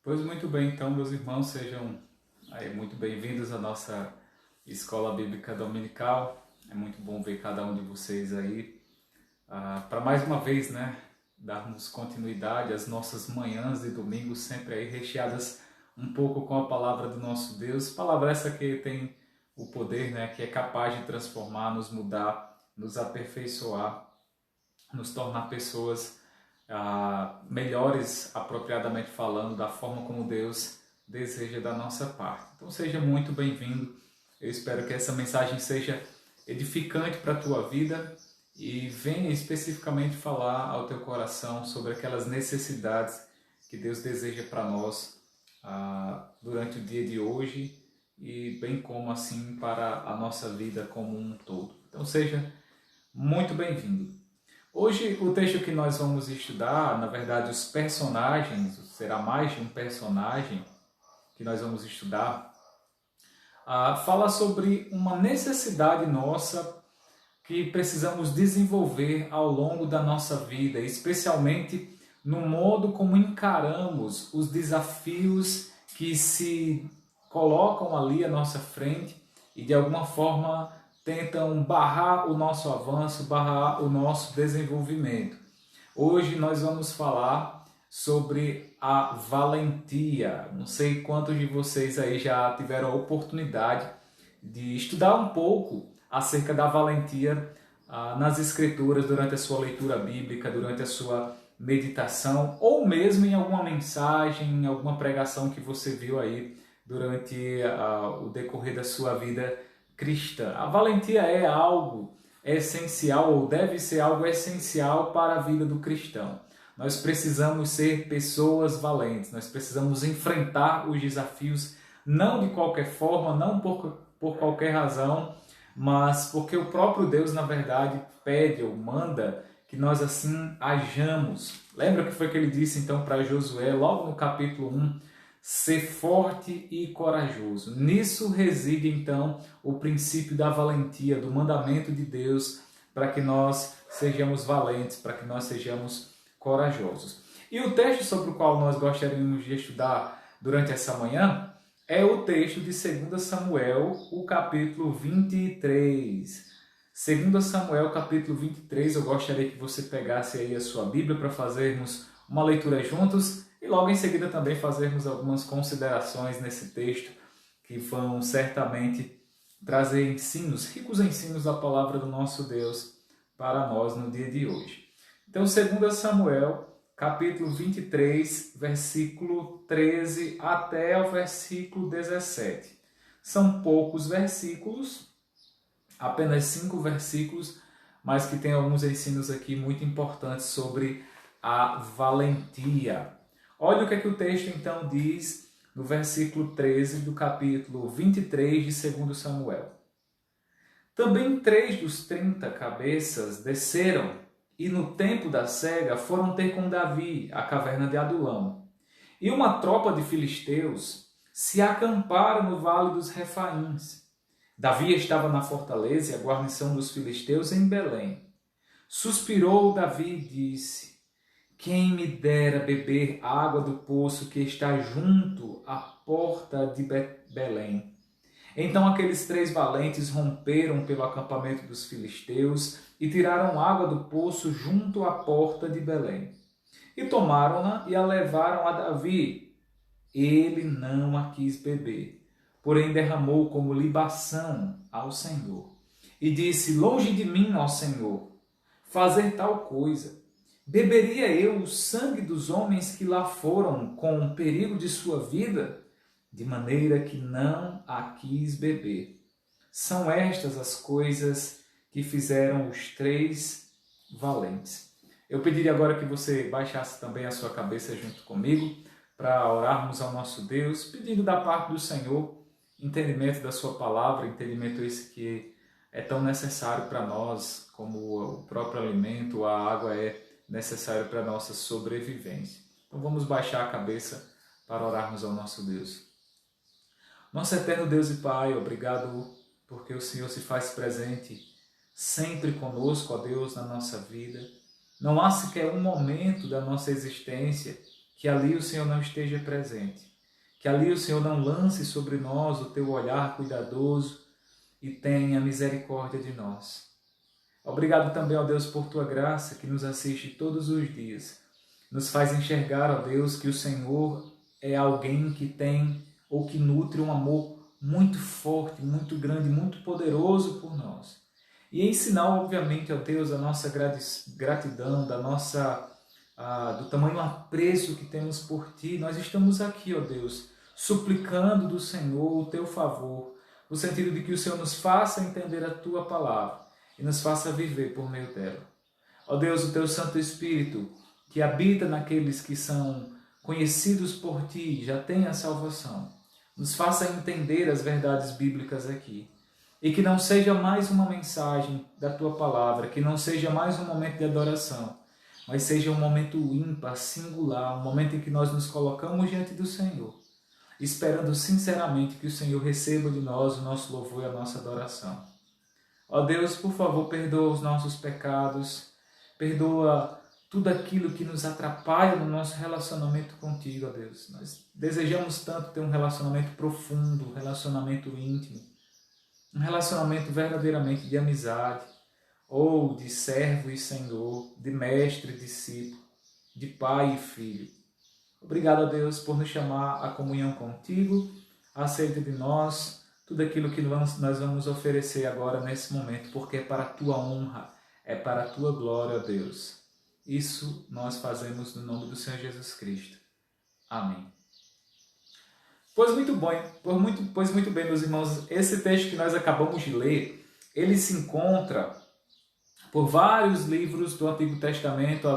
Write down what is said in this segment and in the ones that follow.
Pois muito bem, então, meus irmãos, sejam aí muito bem-vindos à nossa Escola Bíblica Dominical. É muito bom ver cada um de vocês aí para mais uma vez, né, darmos continuidade às nossas manhãs de domingo, sempre aí recheadas um pouco com a palavra do nosso Deus. Palavra essa que tem o poder, né, que é capaz de transformar, nos mudar, nos aperfeiçoar, nos tornar pessoas melhores, apropriadamente falando, da forma como Deus deseja da nossa parte. Então seja muito bem-vindo. Eu espero que essa mensagem seja edificante para a tua vida e venha especificamente falar ao teu coração sobre aquelas necessidades que Deus deseja para nós durante o dia de hoje e bem como assim para a nossa vida como um todo. Então seja muito bem-vindo. Hoje o texto que nós vamos estudar, na verdade os personagens, será mais de um personagem que nós vamos estudar, fala sobre uma necessidade nossa que precisamos desenvolver ao longo da nossa vida, especialmente no modo como encaramos os desafios que se colocam ali à nossa frente e de alguma forma tentam barrar o nosso avanço, barrar o nosso desenvolvimento. Hoje nós vamos falar sobre a valentia. Não sei quantos de vocês aí já tiveram a oportunidade de estudar um pouco acerca da valentia nas Escrituras, durante a sua leitura bíblica, durante a sua meditação, ou mesmo em alguma mensagem, em alguma pregação que você viu aí durante o decorrer da sua vida cristã. A valentia é algo essencial, ou deve ser algo essencial para a vida do cristão. Nós precisamos ser pessoas valentes, nós precisamos enfrentar os desafios, não de qualquer forma, não por qualquer razão, mas porque o próprio Deus, na verdade, pede ou manda que nós assim hajamos. Lembra que foi que ele disse então para Josué, logo no capítulo 1, ser forte e corajoso. Nisso reside então o princípio da valentia, do mandamento de Deus, para que nós sejamos valentes, para que nós sejamos corajosos. E o texto sobre o qual nós gostaríamos de estudar durante essa manhã é o texto de 2 Samuel, o capítulo 23. 2 Samuel, capítulo 23, eu gostaria que você pegasse aí a sua Bíblia para fazermos uma leitura juntos e logo em seguida também fazermos algumas considerações nesse texto que vão certamente trazer ensinos, ricos ensinos da palavra do nosso Deus para nós no dia de hoje. Então, 2 Samuel, capítulo 23, versículo 13 até o versículo 17. São poucos versículos, apenas 5 versículos, mas que tem alguns ensinos aqui muito importantes sobre a valentia. Olha o que o texto então diz no versículo 13 do capítulo 23 de 2 Samuel. Também 3 dos 30 cabeças desceram e no tempo da cega foram ter com Davi a caverna de Adulão. E uma tropa de filisteus se acamparam no vale dos Refaíns. Davi estava na fortaleza e a guarnição dos filisteus em Belém. Suspirou Davi e disse: quem me dera beber água do poço que está junto à porta de Belém. Então aqueles 3 valentes romperam pelo acampamento dos filisteus e tiraram água do poço junto à porta de Belém. E tomaram-na e a levaram a Davi. Ele não a quis beber, porém derramou como libação ao Senhor. E disse: longe de mim, ó Senhor, fazer tal coisa. Beberia eu o sangue dos homens que lá foram com o perigo de sua vida? De maneira que não a quis beber. São estas as coisas que fizeram os 3 valentes. Eu pediria agora que você baixasse também a sua cabeça junto comigo para orarmos ao nosso Deus, pedindo da parte do Senhor entendimento da sua palavra, entendimento esse que é tão necessário para nós, como o próprio alimento, a água é necessário para a nossa sobrevivência. Então vamos baixar a cabeça para orarmos ao nosso Deus. Nosso eterno Deus e Pai, obrigado porque o Senhor se faz presente sempre conosco, ó Deus, na nossa vida. Não há sequer um momento da nossa existência que ali o Senhor não esteja presente, que ali o Senhor não lance sobre nós o teu olhar cuidadoso e tenha misericórdia de nós. Obrigado também, ó Deus, por tua graça que nos assiste todos os dias. Nos faz enxergar, ó Deus, que o Senhor é alguém que tem ou que nutre um amor muito forte, muito grande, muito poderoso por nós. E em sinal, obviamente, ó Deus, a nossa gratidão, do tamanho apreço que temos por Ti, nós estamos aqui, ó Deus, suplicando do Senhor o Teu favor, no sentido de que o Senhor nos faça entender a Tua palavra e nos faça viver por meio dela. Ó Deus, o Teu Santo Espírito, que habita naqueles que são conhecidos por Ti, já tem a salvação, nos faça entender as verdades bíblicas aqui. E que não seja mais uma mensagem da Tua palavra, que não seja mais um momento de adoração, mas seja um momento ímpar, singular, um momento em que nós nos colocamos diante do Senhor, esperando sinceramente que o Senhor receba de nós o nosso louvor e a nossa adoração. Ó Deus, por favor, perdoa os nossos pecados, perdoa tudo aquilo que nos atrapalha no nosso relacionamento contigo, ó Deus. Nós desejamos tanto ter um relacionamento profundo, um relacionamento íntimo, um relacionamento verdadeiramente de amizade, ou de servo e senhor, de mestre e discípulo, de pai e filho. Obrigado a Deus por nos chamar à comunhão contigo, aceita de nós tudo aquilo que nós vamos oferecer agora nesse momento, porque é para a tua honra, é para a tua glória, ó Deus. Isso nós fazemos no nome do Senhor Jesus Cristo. Amém. Pois muito bem, meus irmãos, esse texto que nós acabamos de ler, ele se encontra por vários livros do Antigo Testamento,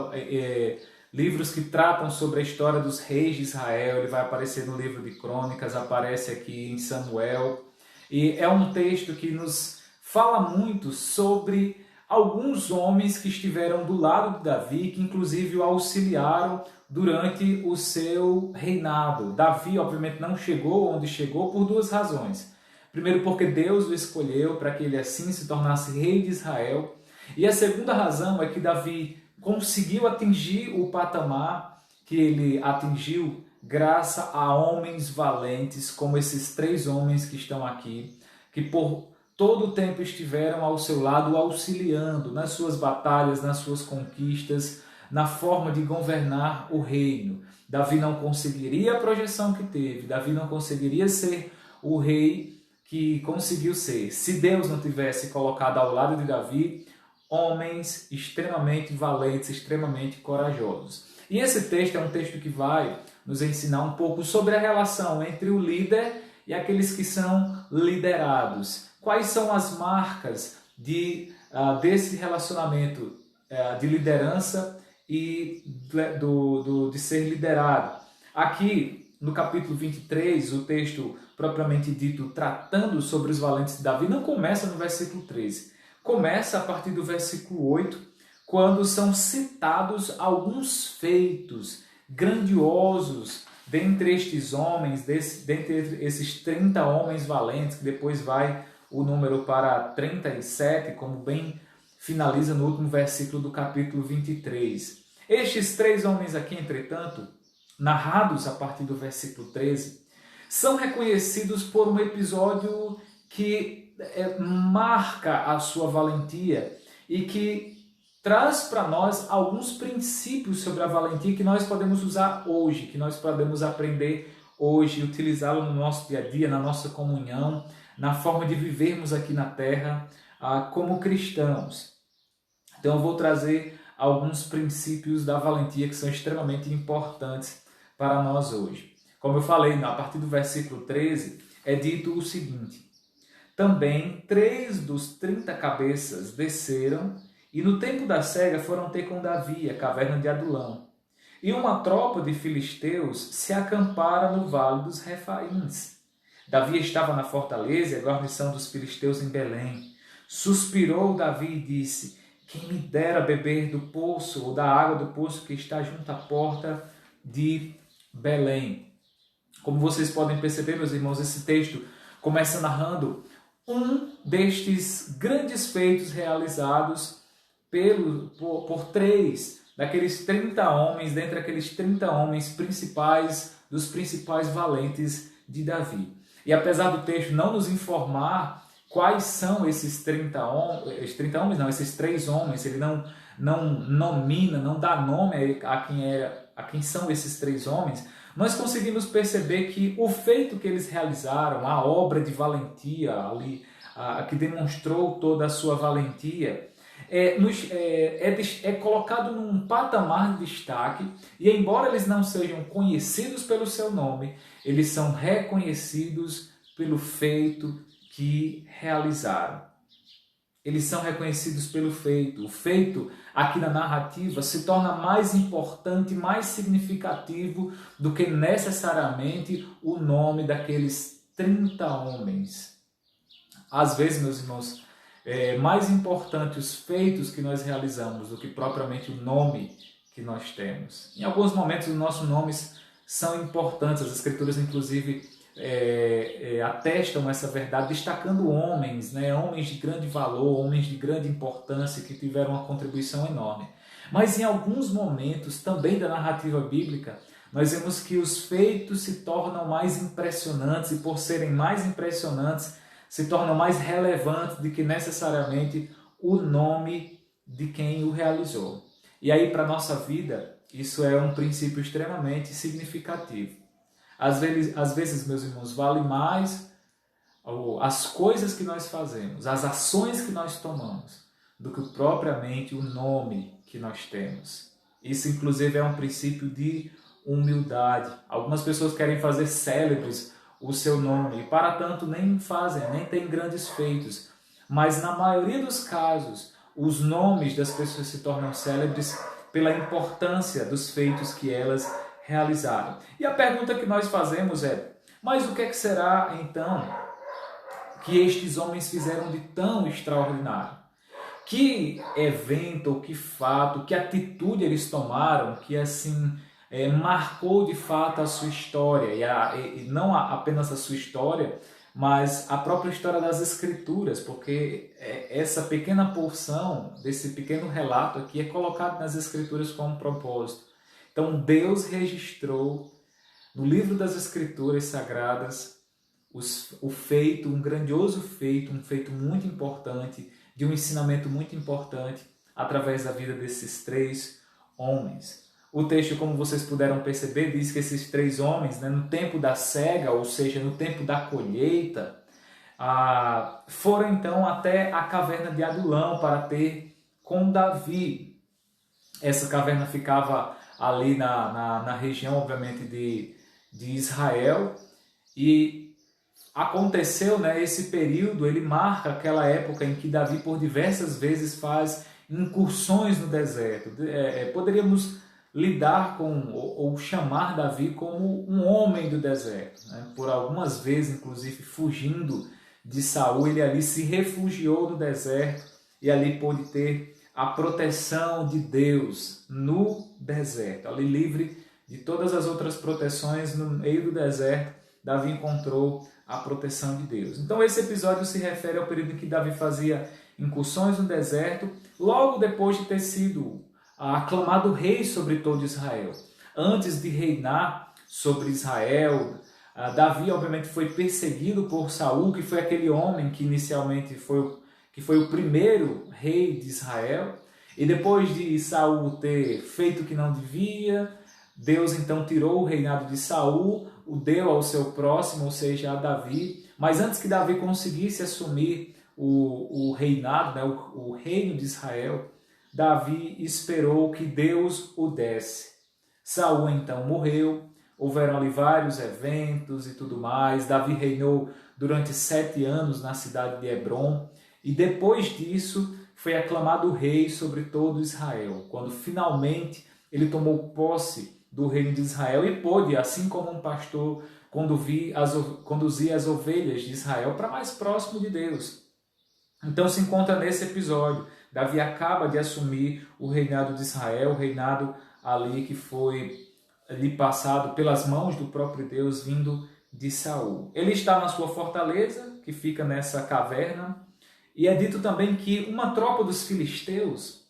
livros que tratam sobre a história dos reis de Israel. Ele vai aparecer no livro de Crônicas, aparece aqui em Samuel, e é um texto que nos fala muito sobre alguns homens que estiveram do lado de Davi, que inclusive o auxiliaram durante o seu reinado. Davi, obviamente, não chegou onde chegou por duas razões. Primeiro, porque Deus o escolheu para que ele assim se tornasse rei de Israel. E a segunda razão é que Davi conseguiu atingir o patamar que ele atingiu graças a homens valentes, como esses três homens que estão aqui, que por todo o tempo estiveram ao seu lado, auxiliando nas suas batalhas, nas suas conquistas, na forma de governar o reino. Davi não conseguiria a projeção que teve, Davi não conseguiria ser o rei que conseguiu ser, se Deus não tivesse colocado ao lado de Davi homens extremamente valentes, extremamente corajosos. E esse texto é um texto que vai nos ensinar um pouco sobre a relação entre o líder e aqueles que são liderados. Quais são as marcas desse relacionamento de liderança e de ser liderado? Aqui, no capítulo 23, o texto propriamente dito, tratando sobre os valentes de Davi, não começa no versículo 13. Começa a partir do versículo 8, quando são citados alguns feitos grandiosos dentre estes homens, dentre esses 30 homens valentes, que depois vai o número para 37, como bem finaliza no último versículo do capítulo 23. Estes três homens aqui, entretanto, narrados a partir do versículo 13, são reconhecidos por um episódio que marca a sua valentia e que traz para nós alguns princípios sobre a valentia que nós podemos usar hoje, que nós podemos aprender hoje, utilizá-lo no nosso dia a dia, na nossa comunhão, na forma de vivermos aqui na terra como cristãos. Então eu vou trazer alguns princípios da valentia que são extremamente importantes para nós hoje. Como eu falei, a partir do versículo 13, é dito o seguinte: também 3 dos 30 cabeças desceram e no tempo da cega foram ter com Davi, a caverna de Adulão. E uma tropa de filisteus se acampara no vale dos Refaíns. Davi estava na fortaleza e a guarnição dos filisteus em Belém. Suspirou Davi e disse: quem me dera beber do poço ou da água do poço que está junto à porta de Belém. Como vocês podem perceber, meus irmãos, esse texto começa narrando um destes grandes feitos realizados por 3 daqueles 30 homens, dentre aqueles 30 homens principais, dos principais valentes de Davi. E apesar do texto não nos informar quais são esses 30 homens, esses 3 homens, ele não nomina, não dá nome a quem são esses 3 homens, nós conseguimos perceber que o feito que eles realizaram, a obra de valentia ali, que demonstrou toda a sua valentia, é colocado num patamar de destaque, e embora eles não sejam conhecidos pelo seu nome, eles são reconhecidos pelo feito que realizaram. Eles são reconhecidos pelo feito. O feito aqui na narrativa se torna mais importante, mais significativo do que necessariamente o nome daqueles 30 homens. Às vezes, meus irmãos, é mais importante os feitos que nós realizamos do que propriamente o nome que nós temos. Em alguns momentos, os nossos nomes são importantes. As Escrituras, inclusive, atestam essa verdade, destacando homens, homens de grande valor, homens de grande importância, que tiveram uma contribuição enorme. Mas em alguns momentos, também da narrativa bíblica, nós vemos que os feitos se tornam mais impressionantes, e por serem mais impressionantes, se tornam mais relevantes do que necessariamente o nome de quem o realizou. E aí, para a nossa vida, isso é um princípio extremamente significativo. Às vezes, meus irmãos, vale mais as coisas que nós fazemos, as ações que nós tomamos, do que propriamente o nome que nós temos. Isso, inclusive, é um princípio de humildade. Algumas pessoas querem fazer célebres o seu nome, e para tanto nem fazem, nem têm grandes feitos. Mas, na maioria dos casos, os nomes das pessoas se tornam célebres pela importância dos feitos que elas realizaram. E a pergunta que nós fazemos é: mas o que é que será então que estes homens fizeram de tão extraordinário? Que evento, ou que fato, que atitude eles tomaram que assim marcou de fato a sua história, e não apenas a sua história, mas a própria história das Escrituras, porque essa pequena porção desse pequeno relato aqui é colocado nas Escrituras com um propósito. Então Deus registrou no livro das Escrituras Sagradas o feito, um grandioso feito, um feito muito importante, de um ensinamento muito importante, através da vida desses 3 homens. O texto, como vocês puderam perceber, diz que esses 3 homens, no tempo da cega, ou seja, no tempo da colheita, foram então até a caverna de Adulão para ter com Davi. Essa caverna ficava ali na região, obviamente, de Israel, e aconteceu, esse período, ele marca aquela época em que Davi por diversas vezes faz incursões no deserto. Poderíamos lidar com, ou chamar Davi como um homem do deserto. Por algumas vezes, inclusive, fugindo de Saul, ele ali se refugiou no deserto e ali pôde ter a proteção de Deus no deserto. Ali, livre de todas as outras proteções, no meio do deserto, Davi encontrou a proteção de Deus. Então esse episódio se refere ao período em que Davi fazia incursões no deserto, logo depois de ter sido aclamado rei sobre todo Israel. Antes de reinar sobre Israel, Davi obviamente foi perseguido por Saul, que foi aquele homem que inicialmente foi o primeiro rei de Israel. E depois de Saul ter feito o que não devia, Deus então tirou o reinado de Saul, o deu ao seu próximo, ou seja, a Davi. Mas antes que Davi conseguisse assumir o reinado, o reino de Israel, Davi esperou que Deus o desse. Saul então morreu, houveram ali vários eventos e tudo mais. Davi reinou durante 7 anos na cidade de Hebrom, e depois disso foi aclamado rei sobre todo Israel, quando finalmente ele tomou posse do reino de Israel e pôde, assim como um pastor, conduzir as ovelhas de Israel para mais próximo de Deus. Então se encontra nesse episódio. Davi acaba de assumir o reinado de Israel, o reinado ali que foi ali passado pelas mãos do próprio Deus, vindo de Saul. Ele está na sua fortaleza, que fica nessa caverna, e é dito também que uma tropa dos filisteus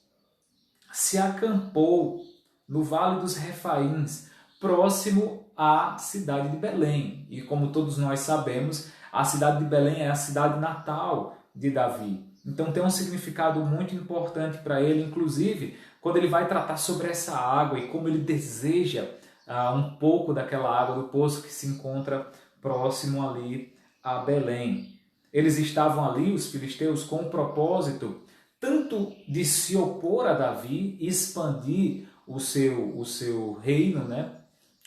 se acampou no Vale dos Refaíns, próximo à cidade de Belém. E como todos nós sabemos, a cidade de Belém é a cidade natal de Davi. Então tem um significado muito importante para ele, inclusive quando ele vai tratar sobre essa água e como ele deseja um pouco daquela água do poço que se encontra próximo ali a Belém. Eles estavam ali, os filisteus, com o propósito tanto de se opor a Davi, expandir o seu reino, né?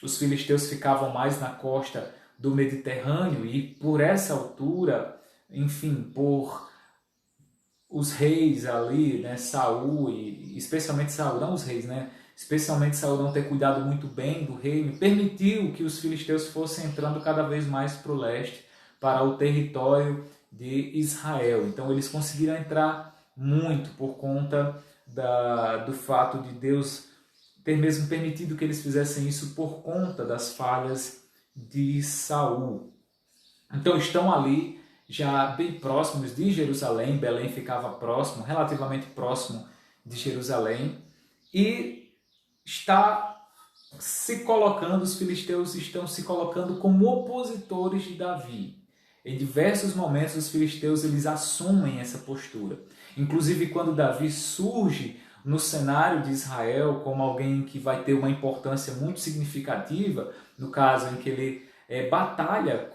Os filisteus ficavam mais na costa do Mediterrâneo e por essa altura, enfim, por os reis ali, né, Saul e especialmente Saul, não os reis, né? Especialmente Saul não ter cuidado muito bem do reino, permitiu que os filisteus fossem entrando cada vez mais para o leste, para o território de Israel. Então eles conseguiram entrar muito por conta do fato de Deus ter mesmo permitido que eles fizessem isso por conta das falhas de Saul. Então estão ali já bem próximos de Jerusalém. Belém ficava próximo, relativamente próximo de Jerusalém, e os filisteus estão se colocando como opositores de Davi. Em diversos momentos os filisteus eles assumem essa postura. Inclusive quando Davi surge no cenário de Israel como alguém que vai ter uma importância muito significativa, no caso em que ele batalha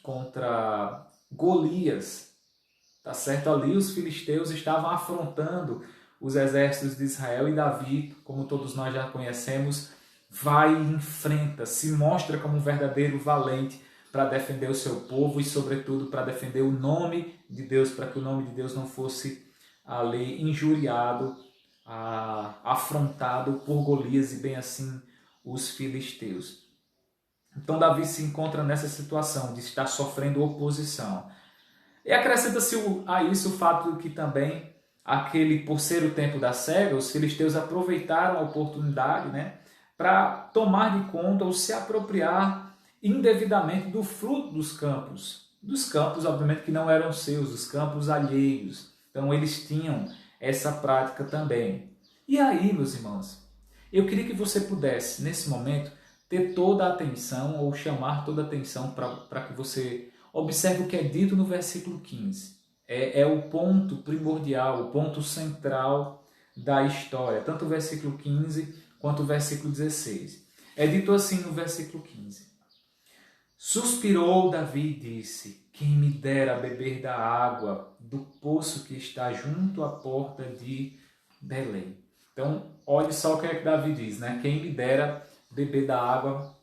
contra Golias, tá certo? Ali os filisteus estavam afrontando os exércitos de Israel e Davi, como todos nós já conhecemos, vai e enfrenta, se mostra como um verdadeiro valente para defender o seu povo e, sobretudo, para defender o nome de Deus, para que o nome de Deus não fosse ali injuriado, afrontado por Golias e bem assim os filisteus. Então Davi se encontra nessa situação de estar sofrendo oposição. E acrescenta-se a isso o fato de que também, por ser o tempo da cega, os filisteus aproveitaram a oportunidade, né, para tomar de conta ou se apropriar indevidamente do fruto dos campos. Dos campos, obviamente, que não eram seus, dos campos alheios. Então eles tinham essa prática também. E aí, meus irmãos, eu queria que você pudesse, nesse momento, ter toda a atenção ou chamar toda a atenção para que você observe o que é dito no versículo 15. É o ponto primordial, o ponto central da história, tanto o versículo 15 quanto o versículo 16. É dito assim no versículo 15. Suspirou Davi e disse: quem me dera beber da água do poço que está junto à porta de Belém. Então, olhe só o que é que Davi diz, né? Quem me dera beber da água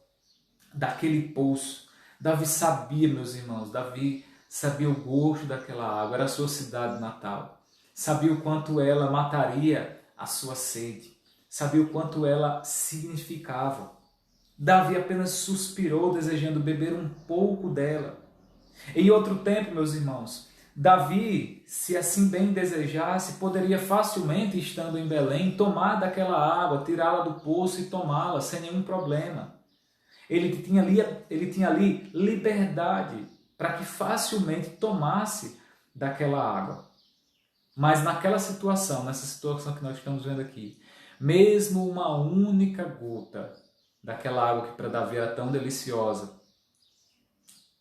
daquele poço. Davi sabia, meus irmãos, Davi sabia o gosto daquela água, era a sua cidade natal. Sabia o quanto ela mataria a sua sede. Sabia o quanto ela significava. Davi apenas suspirou, desejando beber um pouco dela. Em outro tempo, meus irmãos, Davi, se assim bem desejasse, poderia facilmente, estando em Belém, tomar daquela água, tirá-la do poço e tomá-la sem nenhum problema. Ele tinha ali liberdade para que facilmente tomasse daquela água. Mas nessa situação que nós estamos vendo aqui, mesmo uma única gota daquela água que para Davi era tão deliciosa,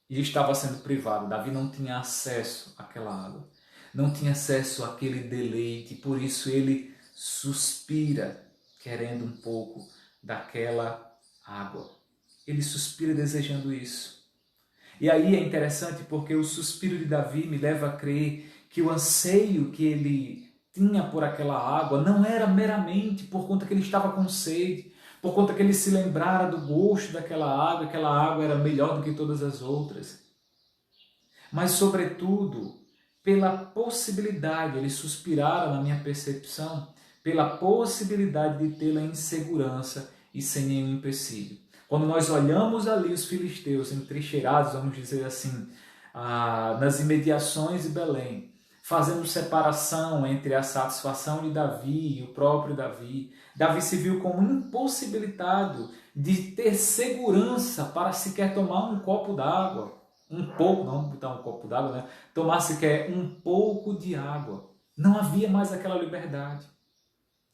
e estava sendo privado. Davi não tinha acesso àquela água, não tinha acesso àquele deleite, por isso ele suspira querendo um pouco daquela água. Ele suspira desejando isso. E aí é interessante porque o suspiro de Davi me leva a crer que o anseio que ele tinha por aquela água não era meramente por conta que ele estava com sede, por conta que ele se lembrara do gosto daquela água, aquela água era melhor do que todas as outras. Mas, sobretudo, pela possibilidade, ele suspirara na minha percepção, pela possibilidade de tê-la em segurança e sem nenhum empecilho. Quando nós olhamos ali os filisteus entrincheirados, vamos dizer assim, nas imediações de Belém, fazendo separação entre a satisfação de Davi e o próprio Davi, Davi se viu como impossibilitado de ter segurança para sequer tomar um copo d'água. Um pouco, não botar um copo d'água, né? Tomar sequer um pouco de água. Não havia mais aquela liberdade.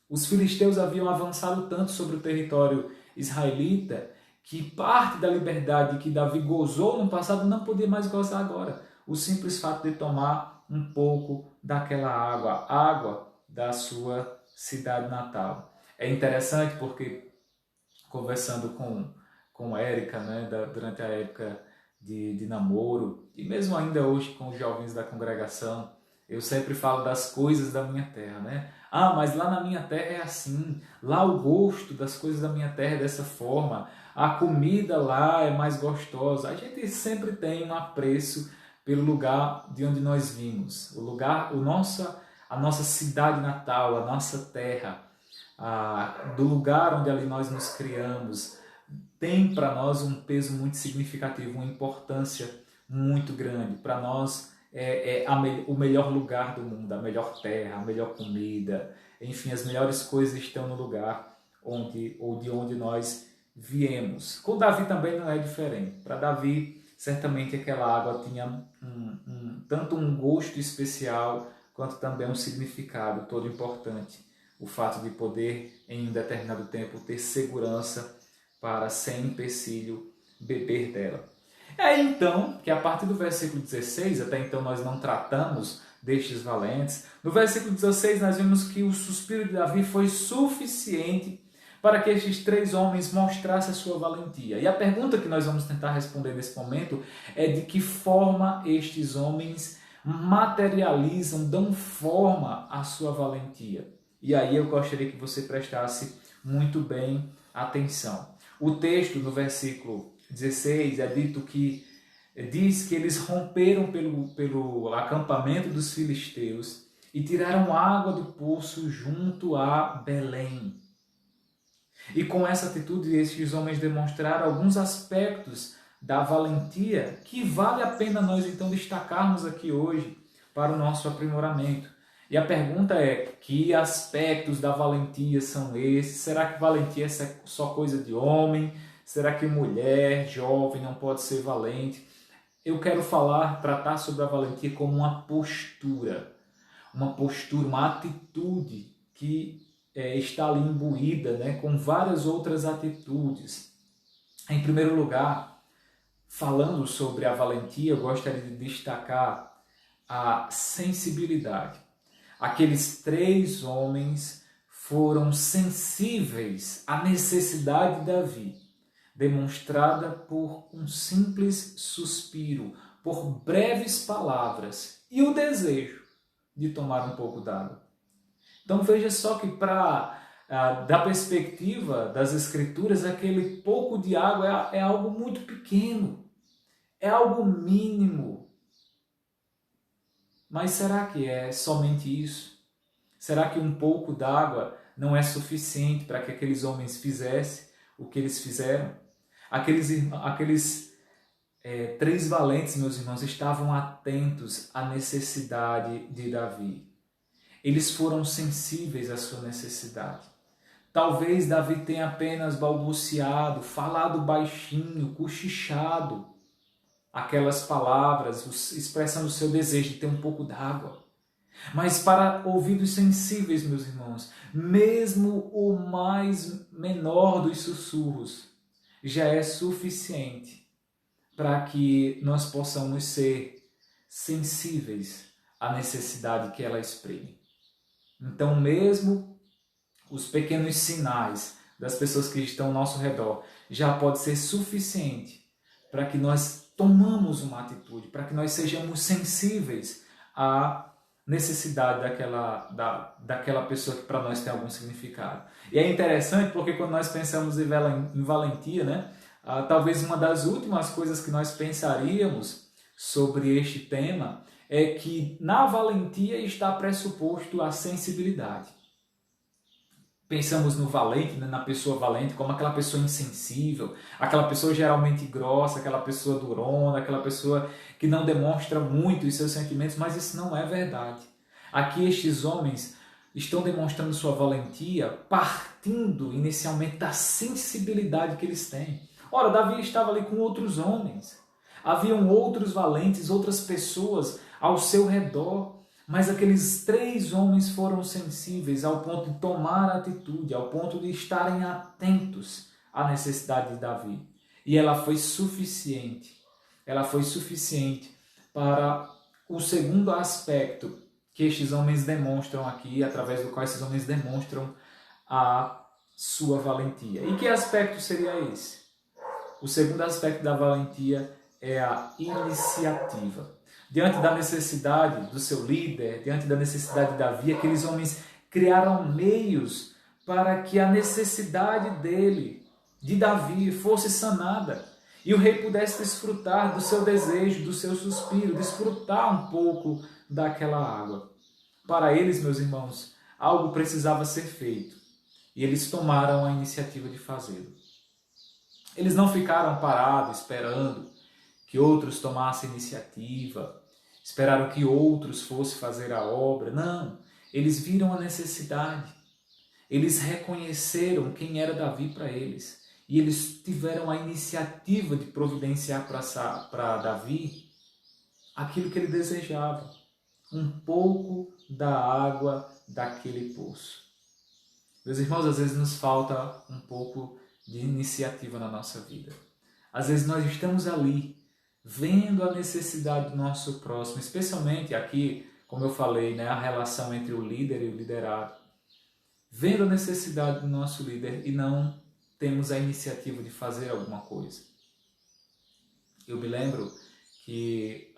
Os filisteus haviam avançado tanto sobre o território israelita que parte da liberdade que Davi gozou no passado não podia mais gozar agora. O simples fato de tomar um pouco daquela água da sua cidade natal. É interessante porque, conversando com Érica, né, durante a época de namoro, e mesmo ainda hoje com os jovens da congregação, eu sempre falo das coisas da minha terra, né? Ah, mas lá na minha terra é assim, lá o gosto das coisas da minha terra é dessa forma, a comida lá é mais gostosa. A gente sempre tem um apreço pelo lugar de onde nós vimos, a nossa cidade natal, a nossa terra, do lugar onde ali nós nos criamos, tem para nós um peso muito significativo, uma importância muito grande. Para nós o melhor lugar do mundo, a melhor terra, a melhor comida, enfim, as melhores coisas estão no lugar de onde nós viemos. Com Davi também não é diferente. Para Davi, certamente aquela água tinha tanto um gosto especial, quanto também um significado todo importante. O fato de poder, em um determinado tempo, ter segurança para, sem empecilho, beber dela. É então que a partir do versículo 16, até então nós não tratamos destes valentes, no versículo 16 nós vemos que o suspiro de Davi foi suficiente para que estes 3 homens mostrassem a sua valentia. E a pergunta que nós vamos tentar responder nesse momento é de que forma estes homens materializam, dão forma à sua valentia. E aí eu gostaria que você prestasse muito bem atenção. O texto no versículo 16 é dito que diz que eles romperam pelo acampamento dos filisteus e tiraram água do poço junto a Belém. E com essa atitude, estes homens demonstraram alguns aspectos da valentia que vale a pena nós então destacarmos aqui hoje para o nosso aprimoramento. E a pergunta é, que aspectos da valentia são esses? Será que valentia é só coisa de homem? Será que mulher, jovem, não pode ser valente? Eu quero tratar sobre a valentia como uma postura, uma atitude que está ali imbuída, né, com várias outras atitudes. Em primeiro lugar, falando sobre a valentia, eu gostaria de destacar a sensibilidade. Aqueles 3 homens foram sensíveis à necessidade de Davi, demonstrada por um simples suspiro, por breves palavras e o desejo de tomar um pouco d'água. Então veja só que da perspectiva das Escrituras, aquele pouco de água é algo muito pequeno, é algo mínimo. Mas será que é somente isso? Será que um pouco d'água não é suficiente para que aqueles homens fizessem o que eles fizeram? Aqueles 3 valentes, meus irmãos, estavam atentos à necessidade de Davi. Eles foram sensíveis à sua necessidade. Talvez Davi tenha apenas balbuciado, falado baixinho, cochichado aquelas palavras, expressando o seu desejo de ter um pouco d'água. Mas para ouvidos sensíveis, meus irmãos, mesmo o mais menor dos sussurros já é suficiente para que nós possamos ser sensíveis à necessidade que ela exprime. Então, mesmo os pequenos sinais das pessoas que estão ao nosso redor já pode ser suficiente para que nós tomamos uma atitude, para que nós sejamos sensíveis à necessidade daquela pessoa que para nós tem algum significado. E é interessante porque quando nós pensamos em valentia, né, talvez uma das últimas coisas que nós pensaríamos sobre este tema é que na valentia está pressuposto a sensibilidade. Pensamos no valente, né, na pessoa valente, como aquela pessoa insensível, aquela pessoa geralmente grossa, aquela pessoa durona, aquela pessoa que não demonstra muito os seus sentimentos, mas isso não é verdade. Aqui estes homens estão demonstrando sua valentia partindo inicialmente da sensibilidade que eles têm. Ora, Davi estava ali com outros homens, haviam outros valentes, outras pessoas ao seu redor. Mas aqueles 3 homens foram sensíveis ao ponto de tomar atitude, ao ponto de estarem atentos à necessidade de Davi. E ela foi suficiente. Ela foi suficiente para o segundo aspecto que estes homens demonstram aqui, através do qual esses homens demonstram a sua valentia. E que aspecto seria esse? O segundo aspecto da valentia é a iniciativa. Diante da necessidade do seu líder, diante da necessidade de Davi, aqueles homens criaram meios para que a necessidade de Davi, fosse sanada. E o rei pudesse desfrutar do seu desejo, do seu suspiro, desfrutar um pouco daquela água. Para eles, meus irmãos, algo precisava ser feito. E eles tomaram a iniciativa de fazê-lo. Eles não ficaram parados esperando que outros tomassem iniciativa, esperaram que outros fossem fazer a obra. Não, eles viram a necessidade. Eles reconheceram quem era Davi para eles. E eles tiveram a iniciativa de providenciar para Davi aquilo que ele desejava. Um pouco da água daquele poço. Meus irmãos, às vezes nos falta um pouco de iniciativa na nossa vida. Às vezes nós estamos ali, vendo a necessidade do nosso próximo, especialmente aqui, como eu falei, né, a relação entre o líder e o liderado. Vendo a necessidade do nosso líder e não temos a iniciativa de fazer alguma coisa. Eu me lembro que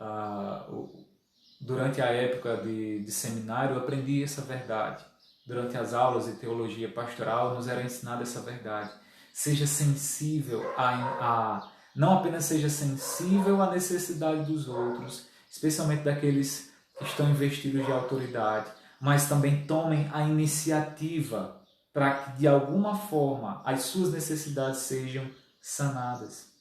durante a época de seminário eu aprendi essa verdade. Durante as aulas de teologia pastoral nos era ensinada essa verdade. Seja sensível não apenas seja sensível à necessidade dos outros, especialmente daqueles que estão investidos de autoridade, mas também tomem a iniciativa para que, de alguma forma, as suas necessidades sejam sanadas.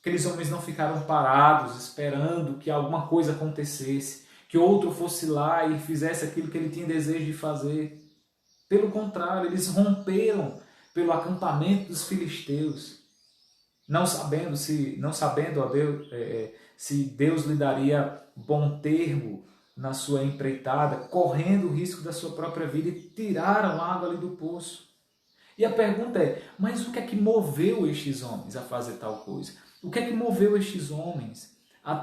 Aqueles homens não ficaram parados esperando que alguma coisa acontecesse, que outro fosse lá e fizesse aquilo que ele tinha desejo de fazer. Pelo contrário, eles romperam pelo acampamento dos filisteus, não sabendo a Deus, se Deus lhe daria bom termo na sua empreitada, correndo o risco da sua própria vida, e tiraram água ali do poço. E a pergunta é, mas o que é que moveu estes homens a fazer tal coisa? O que é que moveu estes homens a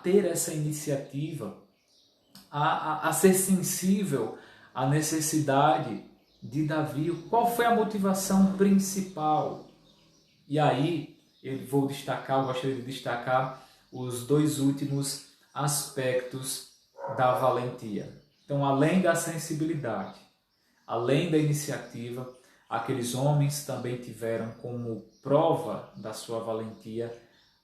ter essa iniciativa, a ser sensível à necessidade de Davi? Qual foi a motivação principal? E aí eu gostaria de destacar os 2 últimos aspectos da valentia. Então, além da sensibilidade, além da iniciativa, aqueles homens também tiveram como prova da sua valentia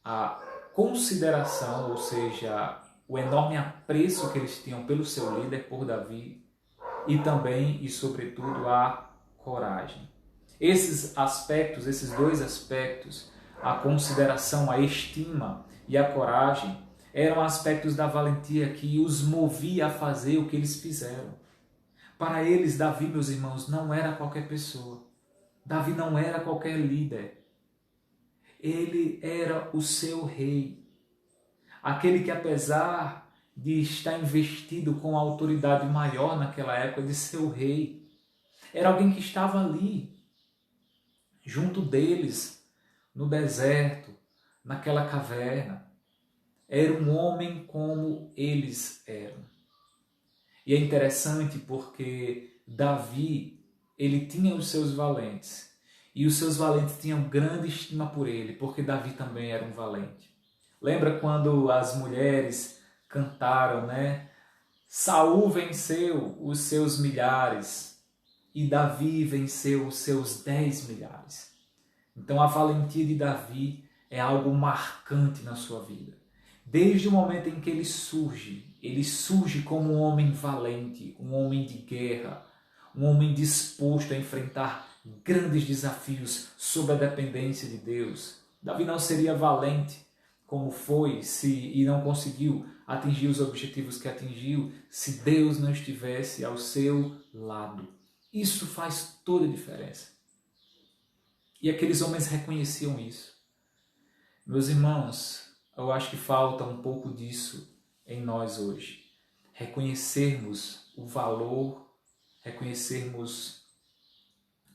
a consideração, ou seja, o enorme apreço que eles tinham pelo seu líder, por Davi, e também e sobretudo a coragem. Esses 2 aspectos, a consideração, a estima e a coragem, eram aspectos da valentia que os movia a fazer o que eles fizeram. Para eles, Davi, meus irmãos, não era qualquer pessoa. Davi não era qualquer líder. Ele era o seu rei. Aquele que, apesar de estar investido com a autoridade maior naquela época, de ser o rei, era alguém que estava ali, junto deles, no deserto, naquela caverna. Era um homem como eles eram. E é interessante porque Davi, ele tinha os seus valentes. E os seus valentes tinham grande estima por ele, porque Davi também era um valente. Lembra quando as mulheres cantaram, né? Saul venceu os seus milhares e Davi venceu os seus 10 milhares. Então a valentia de Davi é algo marcante na sua vida. Desde o momento em que ele surge como um homem valente, um homem de guerra, um homem disposto a enfrentar grandes desafios sob a dependência de Deus. Davi não seria valente como foi e não conseguiu atingir os objetivos que atingiu se Deus não estivesse ao seu lado. Isso faz toda a diferença. E aqueles homens reconheciam isso. Meus irmãos, eu acho que falta um pouco disso em nós hoje. reconhecermos o valor, reconhecermos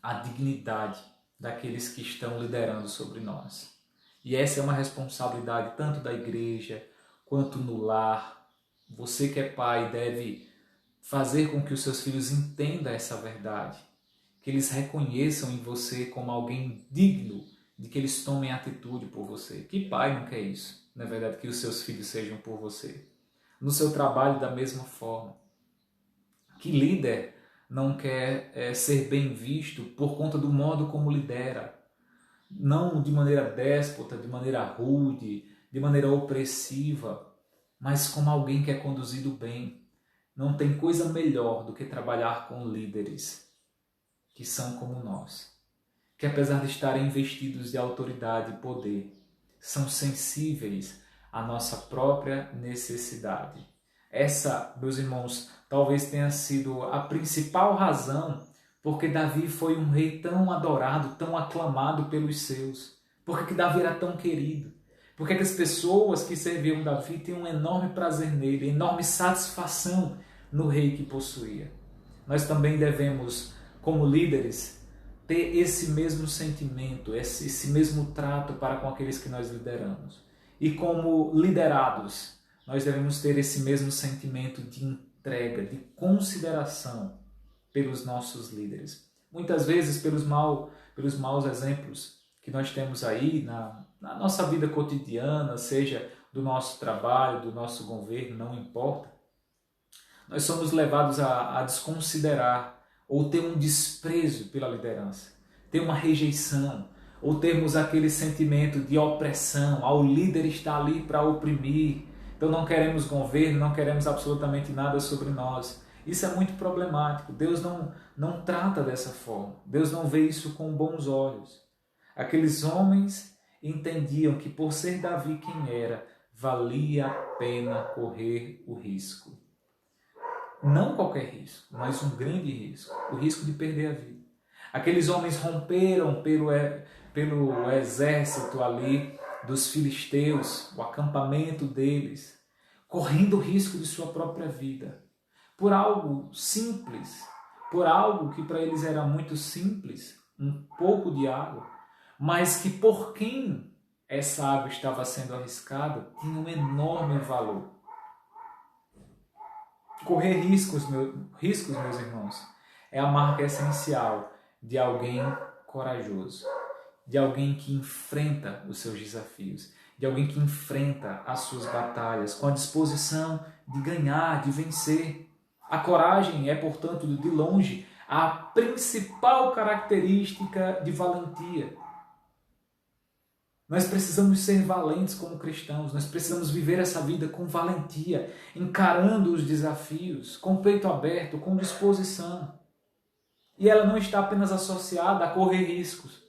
a dignidade daqueles que estão liderando sobre nós. E essa é uma responsabilidade tanto da igreja quanto no lar. Você que é pai deve fazer com que os seus filhos entendam essa verdade, que eles reconheçam em você como alguém digno de que eles tomem atitude por você. Que pai não quer isso? Na verdade, que os seus filhos sejam por você. No seu trabalho, da mesma forma. Que líder não quer ser bem visto por conta do modo como lidera? Não de maneira déspota, de maneira rude, de maneira opressiva, mas como alguém que é conduzido bem. Não tem coisa melhor do que trabalhar com líderes que são como nós, que apesar de estarem investidos de autoridade e poder, são sensíveis à nossa própria necessidade. Essa, meus irmãos, talvez tenha sido a principal razão porque Davi foi um rei tão adorado, tão aclamado pelos seus. Por que Davi era tão querido? Porque as pessoas que serviam Davi tinham um enorme prazer nele, enorme satisfação no rei que possuía. Nós também devemos, como líderes, ter esse mesmo sentimento, esse mesmo trato para com aqueles que nós lideramos. E como liderados, nós devemos ter esse mesmo sentimento de entrega, de consideração pelos nossos líderes. Muitas vezes pelos maus exemplos que nós temos aí na nossa vida cotidiana, seja do nosso trabalho, do nosso governo, não importa. Nós somos levados a desconsiderar ou ter um desprezo pela liderança, ter uma rejeição, ou termos aquele sentimento de opressão, o líder está ali para oprimir, então não queremos governo, não queremos absolutamente nada sobre nós. Isso é muito problemático. Deus não trata dessa forma. Deus não vê isso com bons olhos. Aqueles homens entendiam que por ser Davi quem era, valia a pena correr o risco. Não qualquer risco, mas um grande risco. O risco de perder a vida. Aqueles homens romperam pelo exército ali dos filisteus, o acampamento deles, correndo o risco de sua própria vida. Por algo simples, por algo que para eles era muito simples, um pouco de água, mas que por quem essa água estava sendo arriscada tinha um enorme valor. Correr riscos, meus irmãos, é a marca essencial de alguém corajoso, de alguém que enfrenta os seus desafios, de alguém que enfrenta as suas batalhas com a disposição de ganhar, de vencer. A coragem é, portanto, de longe, a principal característica de valentia. Nós precisamos ser valentes como cristãos, nós precisamos viver essa vida com valentia, encarando os desafios, com o peito aberto, com disposição. E ela não está apenas associada a correr riscos.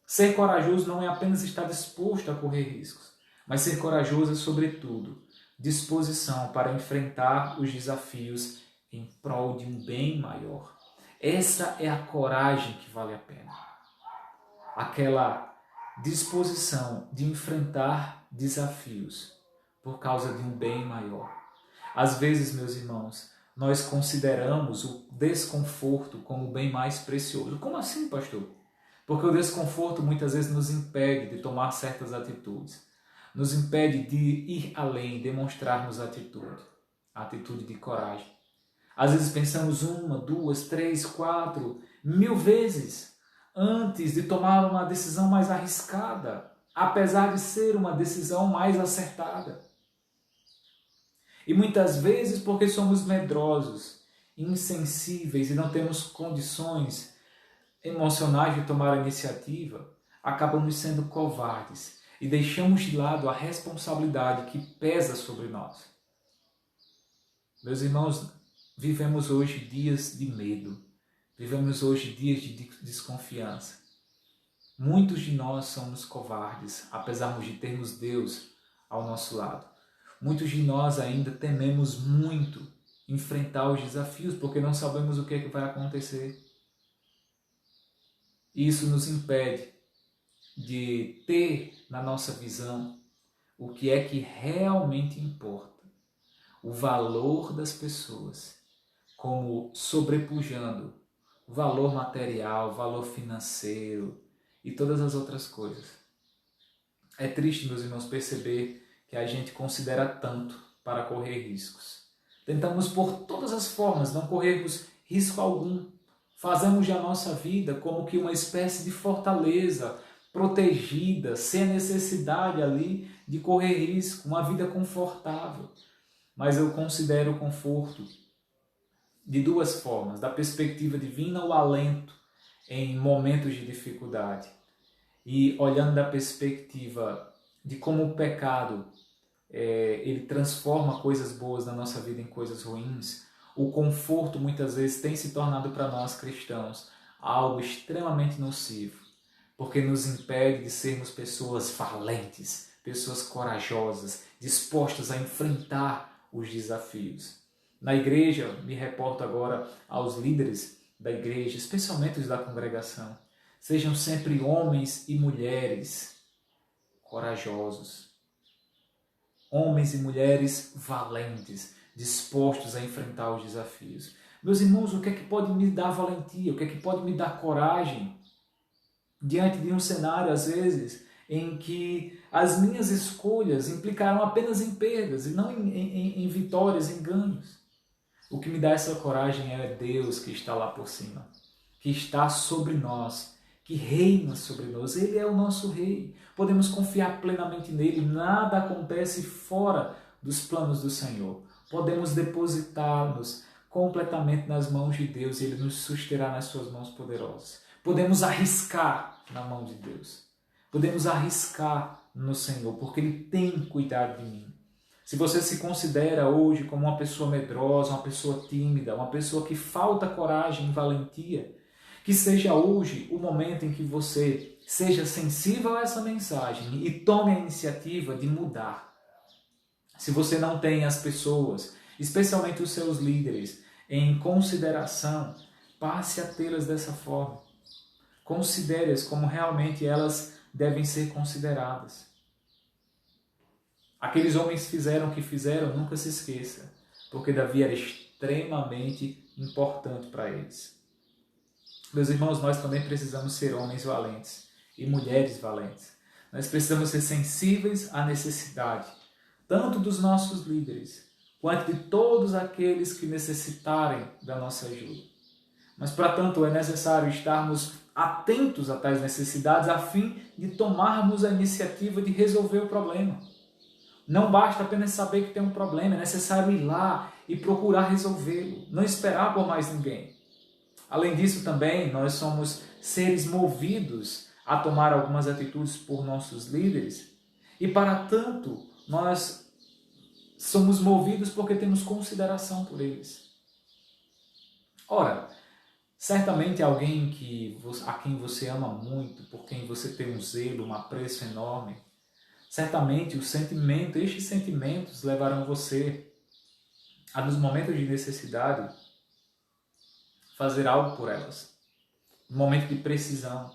Ser corajoso não é apenas estar disposto a correr riscos, mas ser corajoso é, sobretudo, disposição para enfrentar os desafios em prol de um bem maior. Essa é a coragem que vale a pena. Aquela disposição de enfrentar desafios por causa de um bem maior. Às vezes, meus irmãos, nós consideramos o desconforto como o bem mais precioso. Como assim, pastor? Porque o desconforto muitas vezes nos impede de tomar certas atitudes, nos impede de ir além, demonstrarmos atitude, a atitude de coragem. Às vezes pensamos 1, 2, 3, 4, 1000 vezes antes de tomar uma decisão mais arriscada, apesar de ser uma decisão mais acertada. E muitas vezes porque somos medrosos, insensíveis e não temos condições emocionais de tomar a iniciativa, acabamos sendo covardes e deixamos de lado a responsabilidade que pesa sobre nós. Meus irmãos, vivemos hoje dias de medo, vivemos hoje dias de desconfiança. Muitos de nós somos covardes, apesar de termos Deus ao nosso lado. Muitos de nós ainda tememos muito enfrentar os desafios, porque não sabemos o que é que vai acontecer. Isso nos impede de ter na nossa visão o que é que realmente importa. o valor das pessoas como sobrepujando o valor material, o valor financeiro e todas as outras coisas. É triste, meus irmãos, perceber que a gente considera tanto para correr riscos. Tentamos por todas as formas não corrermos risco algum. Fazemos a nossa vida como que uma espécie de fortaleza protegida, sem a necessidade ali de correr risco, uma vida confortável. Mas eu considero o conforto de duas formas: da perspectiva divina, o alento em momentos de dificuldade, e olhando da perspectiva de como o pecado ele transforma coisas boas na nossa vida em coisas ruins. O conforto muitas vezes tem se tornado para nós cristãos algo extremamente nocivo, porque nos impede de sermos pessoas valentes, pessoas corajosas, dispostas a enfrentar os desafios. Na igreja, me reporto agora aos líderes da igreja, especialmente os da congregação. Sejam sempre homens e mulheres corajosos, homens e mulheres valentes, dispostos a enfrentar os desafios. Meus irmãos, o que é que pode me dar valentia? O que é que pode me dar coragem diante de um cenário, às vezes, em que as minhas escolhas implicarão apenas em perdas e não em vitórias, em ganhos? O que me dá essa coragem é Deus que está lá por cima, que está sobre nós, que reina sobre nós. Ele é o nosso rei. Podemos confiar plenamente nele. Nada acontece fora dos planos do Senhor. Podemos depositar-nos completamente nas mãos de Deus e ele nos susterá nas suas mãos poderosas. Podemos arriscar na mão de Deus. Podemos arriscar no Senhor, porque ele tem cuidado de mim. Se você se considera hoje como uma pessoa medrosa, uma pessoa tímida, uma pessoa que falta coragem e valentia, que seja hoje o momento em que você seja sensível a essa mensagem e tome a iniciativa de mudar. Se você não tem as pessoas, especialmente os seus líderes, em consideração, passe a tê-las dessa forma. Considere-as como realmente elas devem ser consideradas. Aqueles homens fizeram o que fizeram, nunca se esqueça, porque Davi era extremamente importante para eles. Meus irmãos, nós também precisamos ser homens valentes e mulheres valentes. Nós precisamos ser sensíveis à necessidade, tanto dos nossos líderes, quanto de todos aqueles que necessitarem da nossa ajuda. Mas, para tanto, é necessário estarmos atentos a tais necessidades a fim de tomarmos a iniciativa de resolver o problema. Não basta apenas saber que tem um problema, é necessário ir lá e procurar resolvê-lo, não esperar por mais ninguém. Além disso, também, nós somos seres movidos a tomar algumas atitudes por nossos líderes e, para tanto, nós somos movidos porque temos consideração por eles. Ora, certamente alguém a quem você ama muito, por quem você tem um zelo, um apreço enorme, certamente estes sentimentos levarão você a, nos momentos de necessidade, fazer algo por elas. No momento de precisão.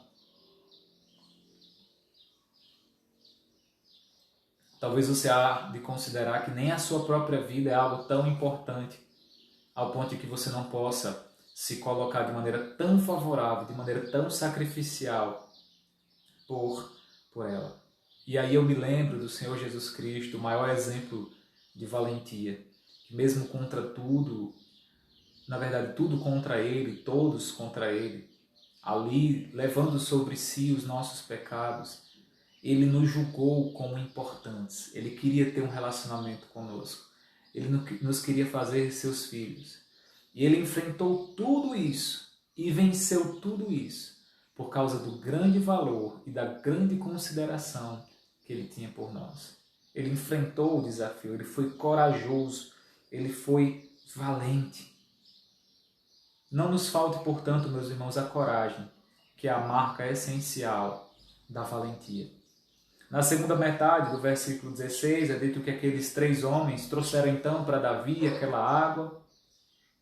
Talvez você há de considerar que nem a sua própria vida é algo tão importante, ao ponto de que você não possa se colocar de maneira tão favorável, de maneira tão sacrificial por ela. E aí eu me lembro do Senhor Jesus Cristo, o maior exemplo de valentia, que mesmo contra tudo, na verdade tudo contra Ele, todos contra Ele, ali levando sobre si os nossos pecados, Ele nos julgou como importantes. Ele queria ter um relacionamento conosco. Ele nos queria fazer seus filhos. E Ele enfrentou tudo isso e venceu tudo isso por causa do grande valor e da grande consideração que Ele tinha por nós. Ele enfrentou o desafio, Ele foi corajoso, Ele foi valente. Não nos falte, portanto, meus irmãos, a coragem, que é a marca essencial da valentia. Na segunda metade do versículo 16, é dito que aqueles 3 homens trouxeram então para Davi aquela água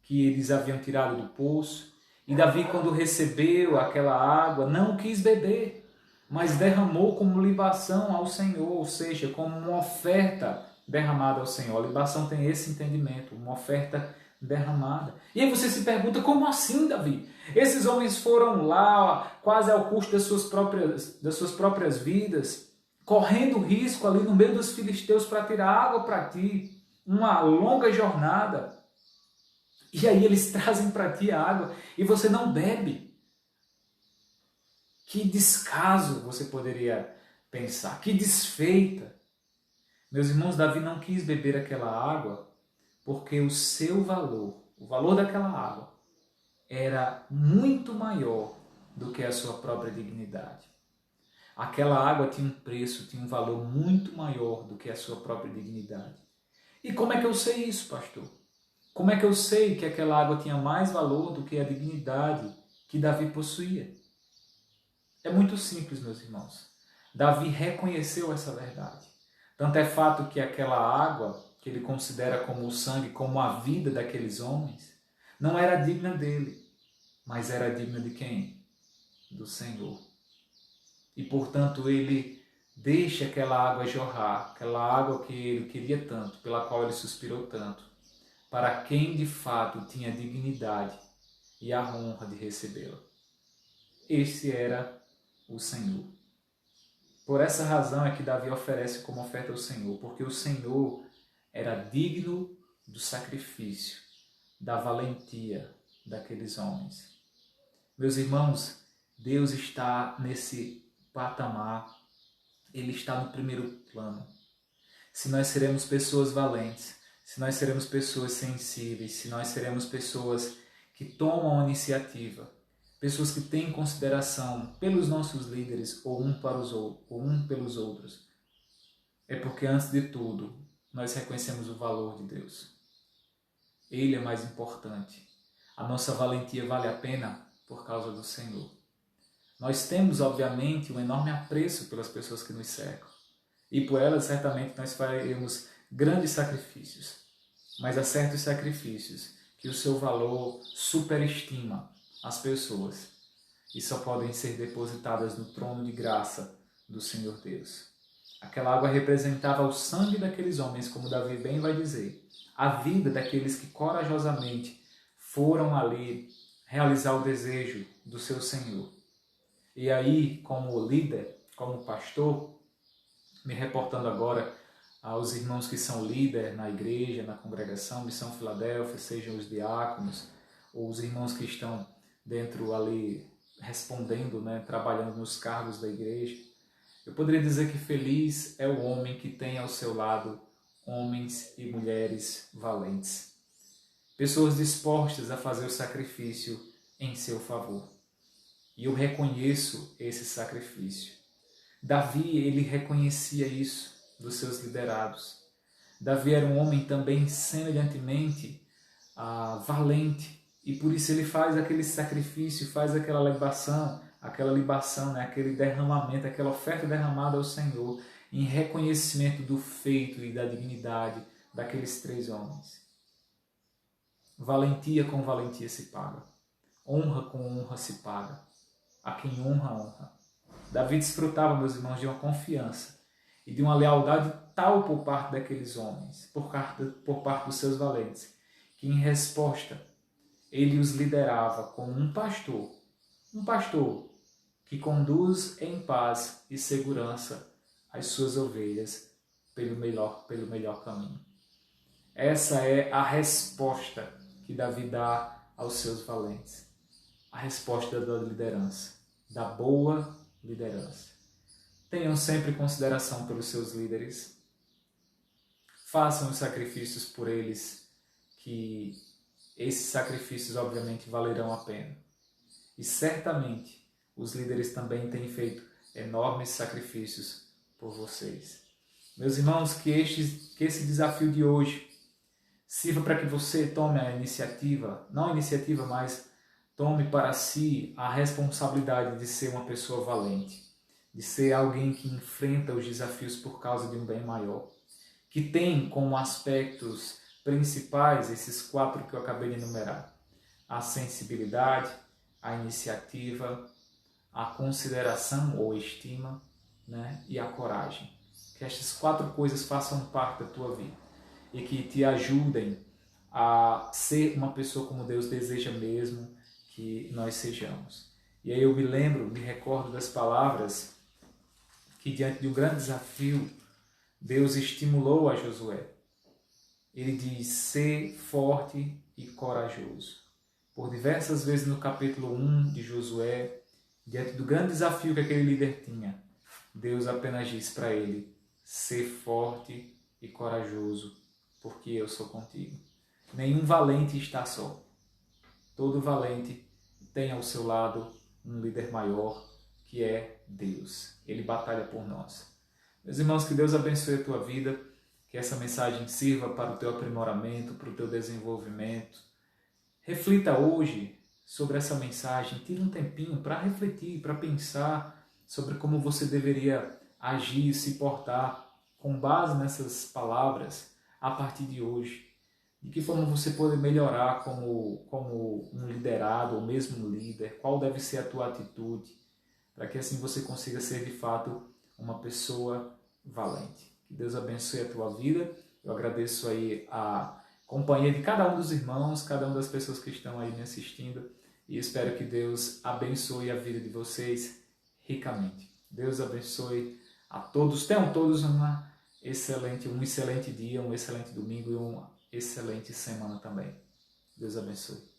que eles haviam tirado do poço. E Davi, quando recebeu aquela água, não quis beber, mas derramou como libação ao Senhor, ou seja, como uma oferta derramada ao Senhor. A libação tem esse entendimento, uma oferta derramada. E aí você se pergunta, como assim, Davi? Esses homens foram lá, quase ao custo das suas próprias vidas, correndo risco ali no meio dos filisteus para tirar água para ti, uma longa jornada. E aí eles trazem para ti a água e você não bebe. Que descaso, você poderia pensar, que desfeita. Meus irmãos, Davi não quis beber aquela água porque o seu valor, o valor daquela água, era muito maior do que a sua própria dignidade. Aquela água tinha um preço, tinha um valor muito maior do que a sua própria dignidade. E como é que eu sei isso, pastor? Como é que eu sei que aquela água tinha mais valor do que a dignidade que Davi possuía? É muito simples, meus irmãos. Davi reconheceu essa verdade. Tanto é fato que aquela água, que ele considera como o sangue, como a vida daqueles homens, não era digna dele, mas era digna de quem? Do Senhor. E, portanto, ele deixa aquela água jorrar, aquela água que ele queria tanto, pela qual ele suspirou tanto, para quem de fato tinha dignidade e a honra de recebê-la. Esse era o Senhor. Por essa razão é que Davi oferece como oferta ao Senhor, porque o Senhor era digno do sacrifício, da valentia daqueles homens. Meus irmãos, Deus está nesse patamar, Ele está no primeiro plano. Se nós seremos pessoas valentes, se nós seremos pessoas sensíveis, se nós seremos pessoas que tomam a iniciativa, pessoas que têm consideração pelos nossos líderes ou um pelos outros, é porque antes de tudo nós reconhecemos o valor de Deus. Ele é mais importante. A nossa valentia vale a pena por causa do Senhor. Nós temos, obviamente, um enorme apreço pelas pessoas que nos cercam. E por elas, certamente, nós faremos grandes sacrifícios. Mas há certos sacrifícios que o seu valor superestima as pessoas e só podem ser depositadas no trono de graça do Senhor Deus. Aquela água representava o sangue daqueles homens, como Davi bem vai dizer, a vida daqueles que corajosamente foram ali realizar o desejo do seu Senhor. E aí, como líder, como pastor, me reportando agora aos irmãos que são líder na igreja, na congregação, Missão Filadélfia, sejam os diáconos, ou os irmãos que estão dentro ali, respondendo, trabalhando nos cargos da igreja, eu poderia dizer que feliz é o homem que tem ao seu lado homens e mulheres valentes. Pessoas dispostas a fazer o sacrifício em seu favor. E eu reconheço esse sacrifício. Davi, ele reconhecia isso dos seus liderados. Davi era um homem também semelhantemente valente. E por isso ele faz aquele sacrifício, faz aquela libação, aquele derramamento, aquela oferta derramada ao Senhor, em reconhecimento do feito e da dignidade daqueles 3 homens. Valentia com valentia se paga. Honra com honra se paga. A quem honra, honra. Davi desfrutava, meus irmãos, de uma confiança e de uma lealdade tal por parte daqueles homens, por parte dos seus valentes, que em resposta ele os liderava como um pastor que conduz em paz e segurança as suas ovelhas pelo melhor caminho. Essa é a resposta que Davi dá aos seus valentes. A resposta da liderança, da boa liderança. Tenham sempre consideração pelos seus líderes. Façam os sacrifícios por eles, que esses sacrifícios obviamente valerão a pena. E certamente os líderes também têm feito enormes sacrifícios por vocês. Meus irmãos, que esse desafio de hoje sirva para que você tome a iniciativa, não a iniciativa, mas tome para si a responsabilidade de ser uma pessoa valente, de ser alguém que enfrenta os desafios por causa de um bem maior, que tem como aspectos principais esses 4 que eu acabei de enumerar: a sensibilidade, a iniciativa, a consideração ou estima, e a coragem. Que estas 4 coisas façam parte da tua vida e que te ajudem a ser uma pessoa como Deus deseja mesmo que nós sejamos. E aí eu me recordo das palavras que diante de um grande desafio, Deus estimulou a Josué. Ele diz, ser forte e corajoso. Por diversas vezes no capítulo 1 de Josué, diante do grande desafio que aquele líder tinha, Deus apenas diz para ele, ser forte e corajoso, porque eu sou contigo. Nenhum valente está só. Todo valente tem ao seu lado um líder maior, que é Deus. Ele batalha por nós. Meus irmãos, que Deus abençoe a tua vida, que essa mensagem sirva para o teu aprimoramento, para o teu desenvolvimento. Reflita hoje sobre essa mensagem, tire um tempinho para refletir, para pensar sobre como você deveria agir, se portar com base nessas palavras a partir de hoje. De que forma você pode melhorar como um liderado ou mesmo um líder, qual deve ser a tua atitude, para que assim você consiga ser de fato uma pessoa valente. Que Deus abençoe a tua vida. Eu agradeço aí a companhia de cada um dos irmãos, cada uma das pessoas que estão aí me assistindo e espero que Deus abençoe a vida de vocês ricamente. Deus abençoe a todos. Tenham todos um excelente dia, um excelente domingo e uma excelente semana também. Deus abençoe.